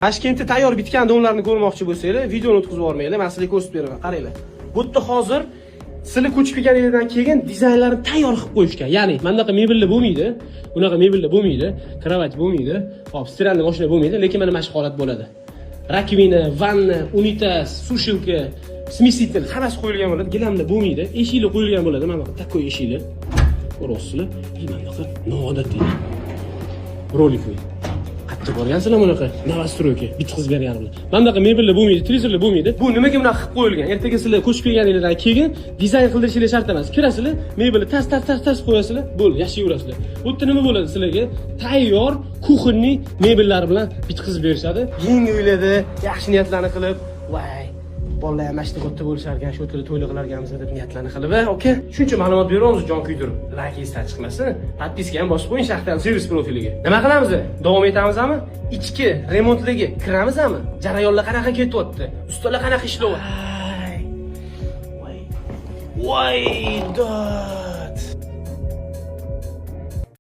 Toshkentda tayyor bitgan donlarni ko'rmoqchi bo'lsanglar, videoni o'tkazib yubormanglar. Men sizlarga ko'rsatib beraman. Qaranglar. Bu yerda hozir sizlar ko'chib kelganingizdan keyin dizaynlarni tayyor qilib qo'yishgan. Ya'ni bundaqa mebellar bo'lmaydi, bunaqa mebellar bo'lmaydi, kravat bo'lmaydi, hop, stiralniy mashina bo'lmaydi, lekin mana shu holat bo'ladi. Rakvina, vanna, unitaz, sushilka, smesитель hammasi qo'yilgan bo'ladi. Gilamlar bo'lmaydi, eshiklar qo'yilgan bo'ladi. Mana bu takoy eshiklar. Ko'rasizlar? Bunaqa noodatiy. Rolikli. Qattiq borgansizlar bunaqa novostroyka bitkazib bergan bilan. Bunaqa mebellar bo'lmaydi, televizorlar bo'lmaydi. Bu nimaga bunaqa qilib qo'yilgan? Ertaga sizlar ko'chib kelganingizdan keyin dizayn qildirishinglar shart emas. Kirasizlar, mebelni tas qo'yasizlar, bo'ldi, yashayverasizlar. Bu yerda nima bo'ladi sizlarga? Tayyor kuxonniy mebellar bilan bitkazib berishadi. Yangi uylarda yaxshi niyatlarni qilib, voy, bolalar ham mashina katta bo'lishar ekan, shu yerda to'ylar qilarganmiz deb niyatlarni qilib, oka. Shuncha ma'lumot beramiz, jon kuydirib. Like esdan chiqmasin. Podpiska ham bosib qo'ying Shaxtar servis profiliga. Nima qilamiz? Davom etamizmi? Ichki remontlarga kiramizmi? Jarayonlar qanaqa ketyapti? Ustalar qanaqa ishlayapti? Voy. Voy,